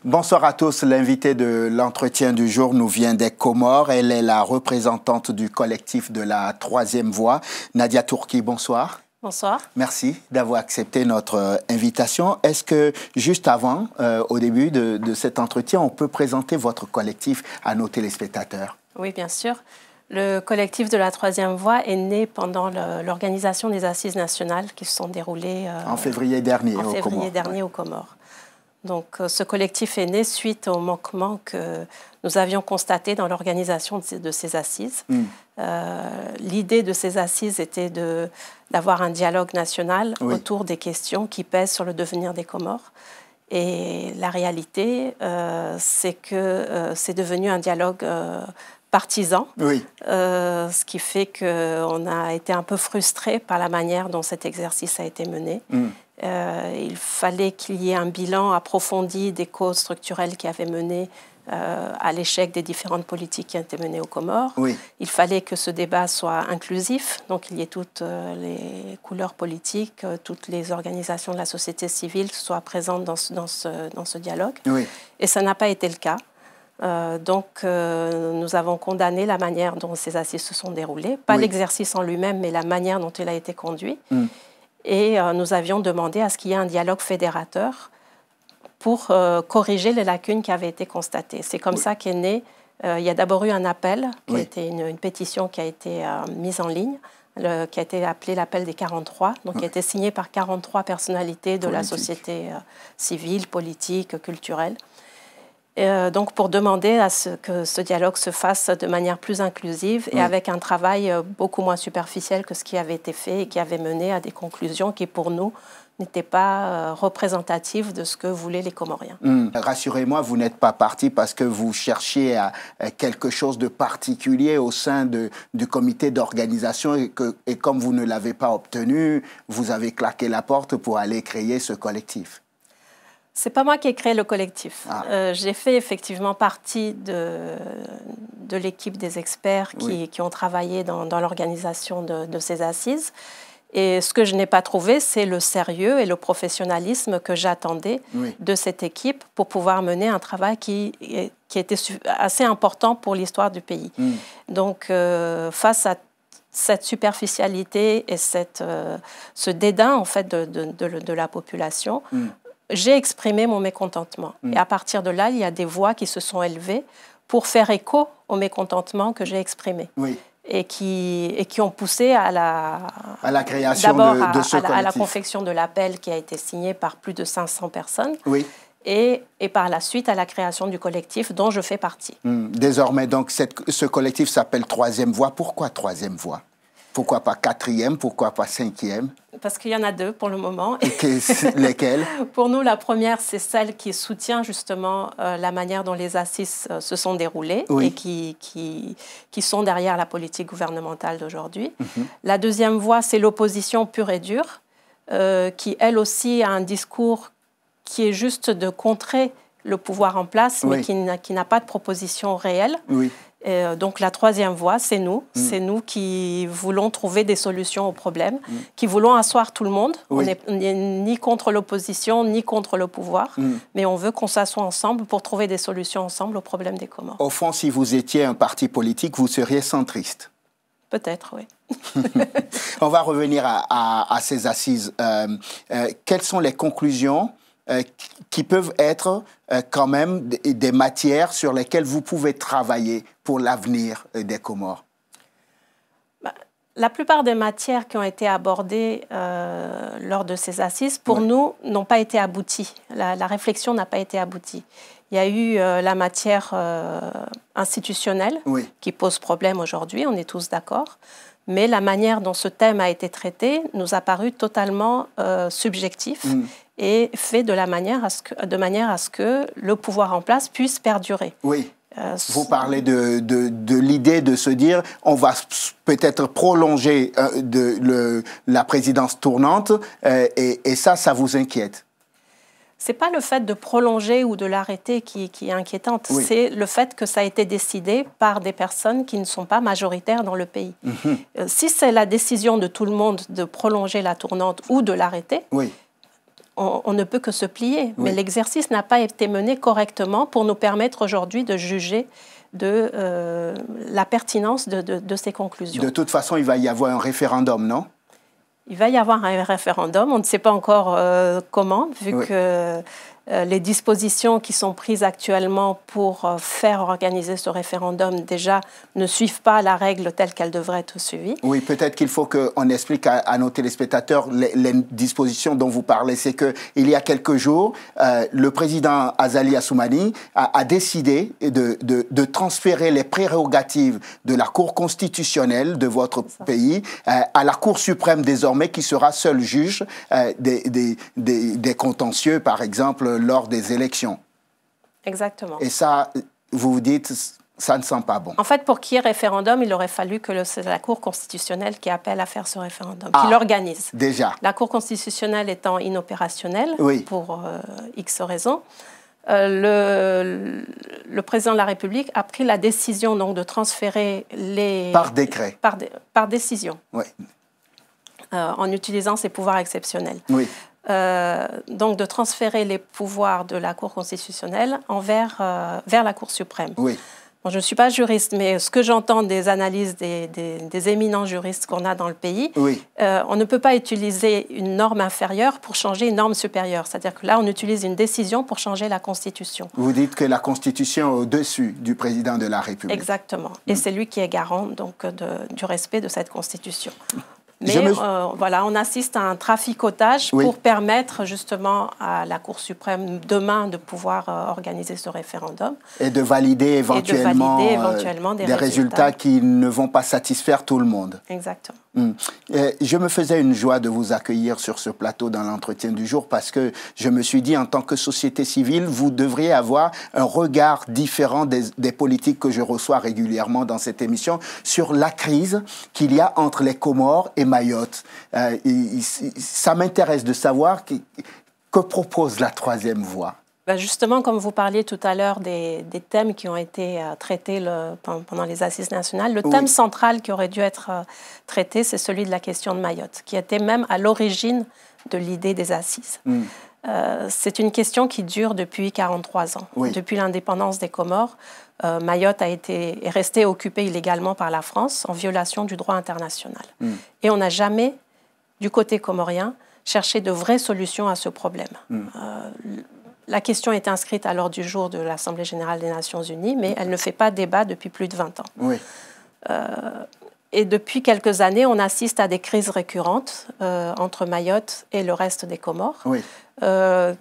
Bonsoir à tous. L'invitée de l'entretien du jour nous vient des Comores. Elle est la représentante du collectif de la Troisième Voie. Nadia Tourki, bonsoir. Bonsoir. Merci d'avoir accepté notre invitation. Est-ce que, juste avant, au début de cet entretien, on peut présenter votre collectif à nos téléspectateurs? Oui, bien sûr. Le collectif de la Troisième Voie est né pendant l'organisation des Assises nationales qui se sont déroulées en février dernier, aux Comores. Donc, ce collectif est né suite au manquement que nous avions constaté dans l'organisation de ces assises. L'idée de ces assises était d'avoir un dialogue national autour des questions qui pèsent sur le devenir des Comores. Et la réalité, c'est que c'est devenu un dialogue partisan, ce qui fait qu'on a été un peu frustrés par la manière dont cet exercice a été mené. Il fallait qu'il y ait un bilan approfondi des causes structurelles qui avaient mené à l'échec des différentes politiques qui ont été menées aux Comores. Il fallait que ce débat soit inclusif, donc qu'il y ait toutes les couleurs politiques, toutes les organisations de la société civile soient présentes dans ce dialogue. Et ça n'a pas été le cas. Donc, nous avons condamné la manière dont ces assises se sont déroulées, pas l'exercice en lui-même, mais la manière dont il a été conduit. Et nous avions demandé à ce qu'il y ait un dialogue fédérateur pour corriger les lacunes qui avaient été constatées. C'est comme ça qu'est né. Il y a d'abord eu un appel, qui a été une pétition qui a été mise en ligne, qui a été appelée l'appel des 43, donc qui a été signé par 43 personnalités de la société civile, politique, culturelle. Donc pour demander à que ce dialogue se fasse de manière plus inclusive et avec un travail beaucoup moins superficiel que ce qui avait été fait et qui avait mené à des conclusions qui, pour nous, n'étaient pas représentatives de ce que voulaient les Comoriens. Rassurez-moi, vous n'êtes pas parti parce que vous cherchiez quelque chose de particulier au sein du comité d'organisation et comme vous ne l'avez pas obtenu, vous avez claqué la porte pour aller créer ce collectif. C'est pas moi qui ai créé le collectif. J'ai fait effectivement partie de l'équipe des experts qui ont travaillé dans l'organisation de ces assises. Et ce que je n'ai pas trouvé, c'est le sérieux et le professionnalisme que j'attendais de cette équipe pour pouvoir mener un travail qui était assez important pour l'histoire du pays. Donc, face à cette superficialité et ce dédain en fait, de la population, j'ai exprimé mon mécontentement. Et à partir de là, il y a des voix qui se sont élevées pour faire écho au mécontentement que j'ai exprimé. Et qui ont poussé à la création de ce collectif. À la confection de l'appel qui a été signé par plus de 500 personnes. Et par la suite à la création du collectif dont je fais partie. Désormais, donc, ce collectif s'appelle Troisième Voie. Pourquoi Troisième Voie? Pourquoi pas quatrième? Pourquoi pas cinquième? Parce qu'il y en a deux pour le moment. Et lesquelles? Pour nous, la première, c'est celle qui soutient justement la manière dont les assises se sont déroulées et qui sont derrière la politique gouvernementale d'aujourd'hui. La deuxième voie, c'est l'opposition pure et dure, qui elle aussi a un discours qui est juste de contrer le pouvoir en place, mais qui n'a pas de proposition réelle. Donc la troisième voie, c'est nous. C'est nous qui voulons trouver des solutions aux problèmes, qui voulons asseoir tout le monde. On n'est ni contre l'opposition, ni contre le pouvoir, mais on veut qu'on s'assoie ensemble pour trouver des solutions ensemble aux problèmes des Comores. Au fond, si vous étiez un parti politique, vous seriez centriste? Peut-être, oui. On va revenir à ces assises. Quelles sont les conclusions qui peuvent être quand même des matières sur lesquelles vous pouvez travailler pour l'avenir des Comores? La plupart des matières qui ont été abordées lors de ces assises, pour nous, n'ont pas été abouties. La réflexion n'a pas été aboutie. Il y a eu la matière institutionnelle qui pose problème aujourd'hui, on est tous d'accord. Mais la manière dont ce thème a été traité nous a paru totalement subjectif et fait de manière à ce que le pouvoir en place puisse perdurer. Vous parlez de l'idée de se dire on va peut-être prolonger la présidence tournante et ça vous inquiète? C'est pas le fait de prolonger ou de l'arrêter qui est inquiétante, oui. c'est le fait que ça a été décidé par des personnes qui ne sont pas majoritaires dans le pays. Si c'est la décision de tout le monde de prolonger la tournante ou de l'arrêter, oui. on ne peut que se plier. Oui. Mais l'exercice n'a pas été mené correctement pour nous permettre aujourd'hui de juger de la pertinence de ces conclusions. De toute façon, il va y avoir un référendum, non? Il va y avoir un référendum, on ne sait pas encore comment, vu oui. que les dispositions qui sont prises actuellement pour faire organiser ce référendum, déjà, ne suivent pas la règle telle qu'elle devrait être suivie. Oui, peut-être qu'il faut qu'on explique à nos téléspectateurs les dispositions dont vous parlez. C'est qu'il y a quelques jours, le président Azali Assoumani a décidé de transférer les prérogatives de la Cour constitutionnelle de votre pays à la Cour suprême désormais, qui sera seul juge des contentieux, par exemple, lors des élections. Exactement. Et ça, vous vous dites, ça ne sent pas bon. En fait, pour qu'il y ait référendum, il aurait fallu que c'est la Cour constitutionnelle qui appelle à faire ce référendum, qui l'organise. Déjà. La Cour constitutionnelle étant inopérationnelle, oui. pour X raisons, le président de la République a pris la décision donc, de transférer les... Par décret. Par décision. Oui. En utilisant ses pouvoirs exceptionnels. Oui. Donc de transférer les pouvoirs de la Cour constitutionnelle vers la Cour suprême. Oui. Bon, je ne suis pas juriste, mais ce que j'entends des analyses des éminents juristes qu'on a dans le pays, oui. On ne peut pas utiliser une norme inférieure pour changer une norme supérieure. C'est-à-dire que là, on utilise une décision pour changer la Constitution. Vous dites que la Constitution est au-dessus du président de la République. Exactement. Et c'est lui qui est garant donc, du respect de cette Constitution. Mais voilà, on assiste à un traficotage oui. pour permettre justement à la Cour suprême demain de pouvoir organiser ce référendum. Et de valider éventuellement, des résultats qui ne vont pas satisfaire tout le monde. Exactement. Je me faisais une joie de vous accueillir sur ce plateau dans l'entretien du jour, parce que je me suis dit, en tant que société civile, vous devriez avoir un regard différent des politiques que je reçois régulièrement dans cette émission sur la crise qu'il y a entre les Comores et Mayotte. Ça m'intéresse de savoir que propose la troisième voie. Ben justement, comme vous parliez tout à l'heure des thèmes qui ont été traités pendant les Assises nationales, le thème central qui aurait dû être traité, c'est celui de la question de Mayotte, qui était même à l'origine de l'idée des Assises. C'est une question qui dure depuis 43 ans. Oui. Depuis l'indépendance des Comores, Mayotte est restée occupée illégalement par la France en violation du droit international. Et on n'a jamais, du côté comorien, cherché de vraies solutions à ce problème. La question est inscrite à l'ordre du jour de l'Assemblée générale des Nations unies, mais elle ne fait pas débat depuis plus de 20 ans. Oui. Et depuis quelques années, on assiste à des crises récurrentes entre Mayotte et le reste des Comores, oui.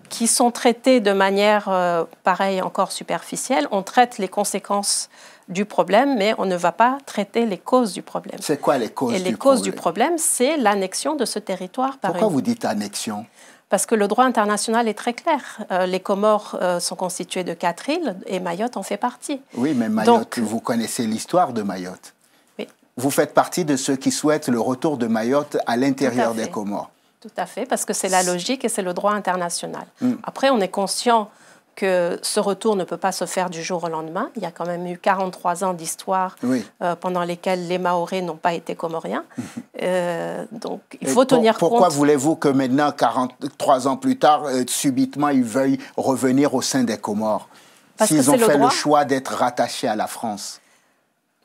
Qui sont traitées de manière, pareil, encore superficielle. On traite les conséquences du problème, mais on ne va pas traiter les causes du problème. C'est quoi les causes du problème? Et les causes du problème, c'est l'annexion de ce territoire par Pourquoi vous dites annexion? Parce que le droit international est très clair. Les Comores sont constituées de 4 îles et Mayotte en fait partie. Oui, mais Mayotte, vous connaissez l'histoire de Mayotte. Oui. Vous faites partie de ceux qui souhaitent le retour de Mayotte à l'intérieur des Comores. Tout à fait, parce que c'est la logique et c'est le droit international. Après, on est conscient que ce retour ne peut pas se faire du jour au lendemain. Il y a quand même eu 43 ans d'histoire pendant lesquels les Mahorais n'ont pas été comoriens. Donc, il faut tenir compte... Pourquoi voulez-vous que maintenant, 43 ans plus tard, subitement, ils veuillent revenir au sein des Comores, s'ils ont fait le choix d'être rattachés à la France?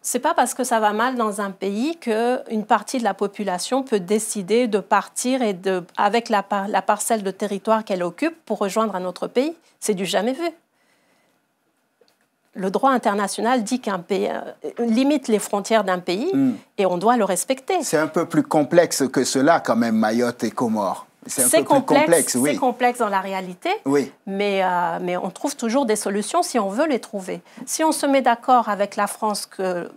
Ce n'est pas parce que ça va mal dans un pays qu'une partie de la population peut décider de partir avec la parcelle de territoire qu'elle occupe pour rejoindre un autre pays. C'est du jamais vu. Le droit international dit qu'un pays limite les frontières d'un pays et on doit le respecter. C'est un peu plus complexe que cela quand même, Mayotte et Comores. C'est complexe, oui. C'est complexe dans la réalité, oui. mais on trouve toujours des solutions si on veut les trouver. Si on se met d'accord avec la France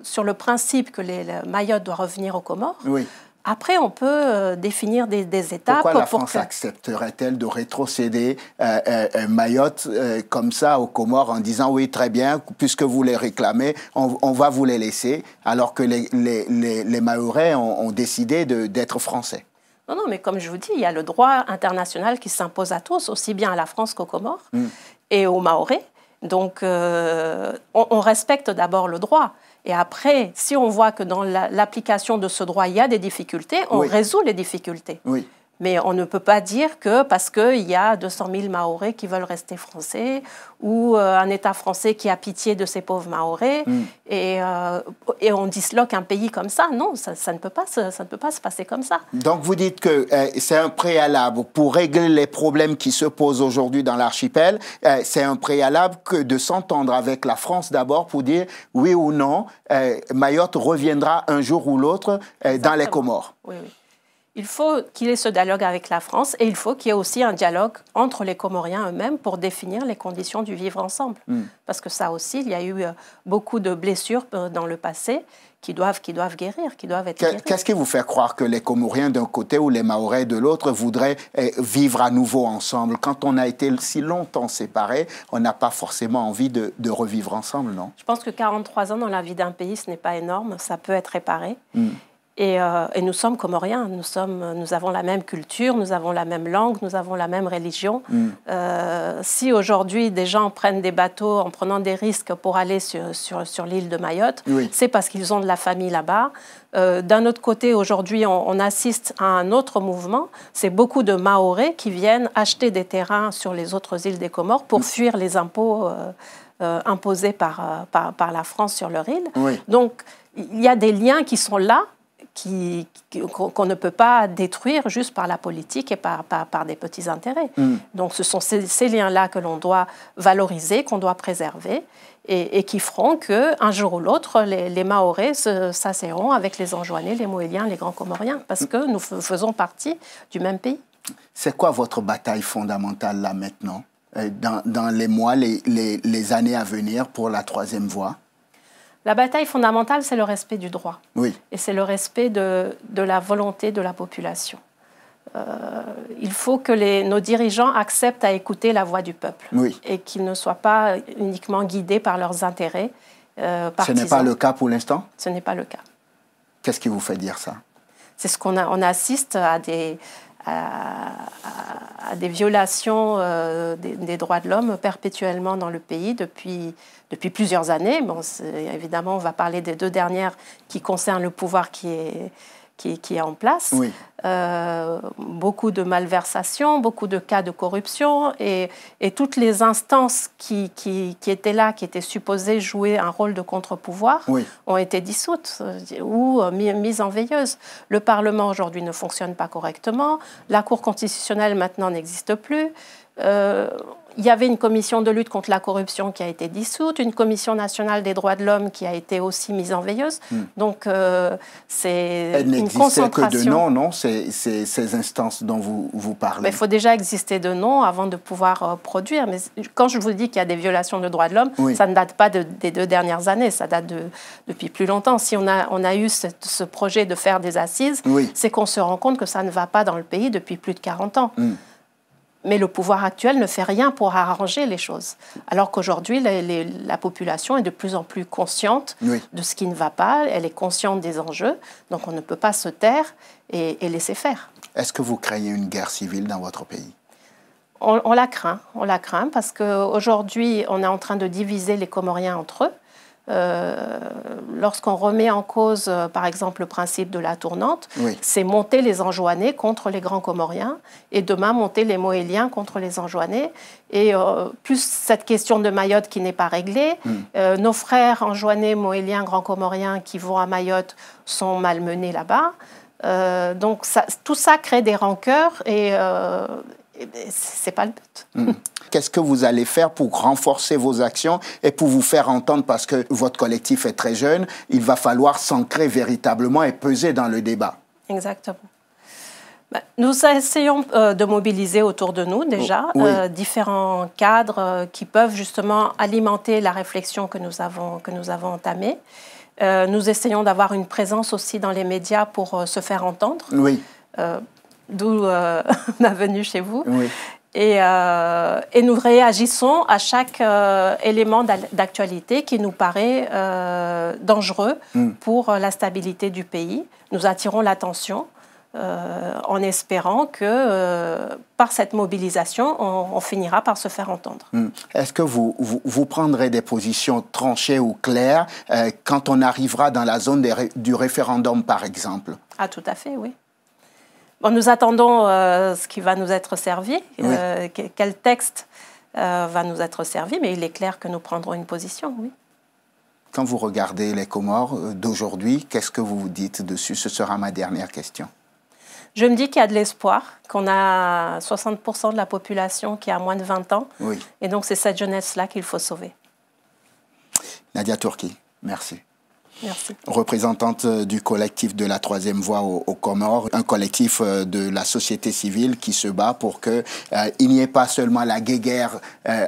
sur le principe que Mayotte doit revenir aux Comores, oui. Après on peut définir des étapes. Pourquoi la France accepterait-elle de rétrocéder Mayotte comme ça aux Comores en disant oui, très bien, puisque vous les réclamez, on va vous les laisser, alors que les Mahorais ont décidé d'être français? Non, non, mais comme je vous dis, il y a le droit international qui s'impose à tous, aussi bien à la France qu'aux Comores et aux Mahorais. Donc, on respecte d'abord le droit. Et après, si on voit que dans l'application de ce droit, il y a des difficultés, on résout les difficultés. Oui. Mais on ne peut pas dire que parce qu'il y a 200 000 Mahorais qui veulent rester français ou un État français qui a pitié de ces pauvres Mahorais et on disloque un pays comme ça. Non, ça ne peut pas se passer comme ça. Donc vous dites que c'est un préalable pour régler les problèmes qui se posent aujourd'hui dans l'archipel. C'est un préalable que de s'entendre avec la France d'abord pour dire oui ou non, Mayotte reviendra un jour ou l'autre dans les Comores. Oui, oui. Il faut qu'il y ait ce dialogue avec la France et il faut qu'il y ait aussi un dialogue entre les Comoriens eux-mêmes pour définir les conditions du vivre ensemble. Parce que ça aussi, il y a eu beaucoup de blessures dans le passé qui doivent guérir, qui doivent être guéries. Qu'est-ce qui vous fait croire que les Comoriens d'un côté ou les Mahorais de l'autre voudraient vivre à nouveau ensemble? Quand on a été si longtemps séparés, on n'a pas forcément envie de revivre ensemble, non? Je pense que 43 ans dans la vie d'un pays, ce n'est pas énorme, ça peut être réparé. Et nous sommes Comoriens, nous avons la même culture, nous avons la même langue, nous avons la même religion. Si aujourd'hui des gens prennent des bateaux en prenant des risques pour aller sur l'île de Mayotte, c'est parce qu'ils ont de la famille là-bas. D'un autre côté, aujourd'hui, on assiste à un autre mouvement. C'est beaucoup de Mahorais qui viennent acheter des terrains sur les autres îles des Comores pour fuir les impôts imposés par la France sur leur île. Donc, il y a des liens qui sont là, qu'on ne peut pas détruire juste par la politique et par des petits intérêts. Donc ce sont ces liens-là que l'on doit valoriser, qu'on doit préserver et qui feront qu'un jour ou l'autre, les Mahorais s'asserront avec les Anjouanais, les Mohéliens, les Grands Comoriens, parce que nous faisons partie du même pays. C'est quoi votre bataille fondamentale là maintenant, dans les mois, les années à venir pour la troisième voie? La bataille fondamentale, c'est le respect du droit. Oui. Et c'est le respect de la volonté de la population. Il faut que nos dirigeants acceptent à écouter la voix du peuple. Oui. Et qu'ils ne soient pas uniquement guidés par leurs intérêts partisans. Ce n'est pas le cas pour l'instant? Ce n'est pas le cas. Qu'est-ce qui vous fait dire ça? C'est ce on assiste à des violations des droits de l'homme perpétuellement dans le pays depuis plusieurs années. Bon, évidemment, on va parler des 2 dernières qui concernent le pouvoir qui est en place. Oui. Beaucoup de malversations, beaucoup de cas de corruption et toutes les instances qui étaient là, qui étaient supposées jouer un rôle de contre-pouvoir, ont été dissoutes ou mises en veilleuse. Le Parlement aujourd'hui ne fonctionne pas correctement, la Cour constitutionnelle maintenant n'existe plus. Il y avait une commission de lutte contre la corruption qui a été dissoute, une commission nationale des droits de l'homme qui a été aussi mise en veilleuse. Donc, c'est une concentration. Elle n'existait que de nom, non, ces instances dont vous parlez? Il faut déjà exister de nom avant de pouvoir produire. Mais quand je vous dis qu'il y a des violations de droits de l'homme, ça ne date pas des 2 dernières années, ça date depuis plus longtemps. Si on a eu ce projet de faire des assises, c'est qu'on se rend compte que ça ne va pas dans le pays depuis plus de 40 ans. Mais le pouvoir actuel ne fait rien pour arranger les choses. Alors qu'aujourd'hui, la population est de plus en plus consciente de ce qui ne va pas, elle est consciente des enjeux, donc on ne peut pas se taire et laisser faire. Est-ce que vous craignez une guerre civile dans votre pays? On la craint parce qu'aujourd'hui, on est en train de diviser les Comoriens entre eux. Lorsqu'on remet en cause, par exemple, le principe de la tournante, c'est monter les Anjouanais contre les Grands Comoriens et demain monter les Mohéliens contre les Anjouanais. Et plus cette question de Mayotte qui n'est pas réglée, nos frères Anjouanais, Mohéliens, Grands Comoriens qui vont à Mayotte sont malmenés là-bas. Donc tout ça crée des rancœurs et c'est pas le but. Qu'est-ce que vous allez faire pour renforcer vos actions et pour vous faire entendre, parce que votre collectif est très jeune, il va falloir s'ancrer véritablement et peser dans le débat? Exactement. Nous essayons de mobiliser autour de nous déjà différents cadres qui peuvent justement alimenter la réflexion que nous avons entamée. Nous essayons d'avoir une présence aussi dans les médias pour se faire entendre. D'où ma venue chez vous. Et nous réagissons à chaque élément d'actualité qui nous paraît dangereux pour la stabilité du pays. Nous attirons l'attention en espérant que par cette mobilisation, on finira par se faire entendre. Est-ce que vous prendrez des positions tranchées ou claires quand on arrivera dans la zone du référendum, par exemple? Ah, tout à fait, oui. Bon, nous attendons ce qui va nous être servi, oui. Quel texte va nous être servi, mais il est clair que nous prendrons une position, oui. Quand vous regardez les Comores d'aujourd'hui, qu'est-ce que vous vous dites dessus? Ce sera ma dernière question. Je me dis qu'il y a de l'espoir, qu'on a 60% de la population qui a moins de 20 ans. Oui. Et donc, c'est cette jeunesse-là qu'il faut sauver. Nadia Turki, merci. Merci. Représentante du collectif de la Troisième Voie aux Comores, un collectif de la société civile qui se bat pour qu'il n'y ait pas seulement la guéguerre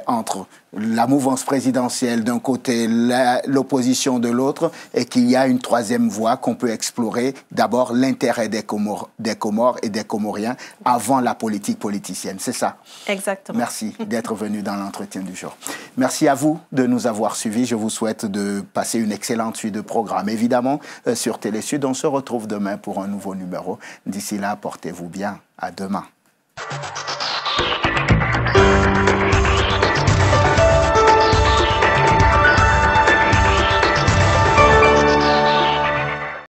entre la mouvance présidentielle d'un côté, l'opposition de l'autre, et qu'il y a une troisième voie qu'on peut explorer. D'abord, l'intérêt des Comores et des Comoriens avant la politique politicienne. C'est ça? Exactement. Merci d'être venu dans l'entretien du jour. Merci à vous de nous avoir suivis. Je vous souhaite de passer une excellente suite de programmes. Évidemment, sur Télésud, on se retrouve demain pour un nouveau numéro. D'ici là, portez-vous bien. À demain.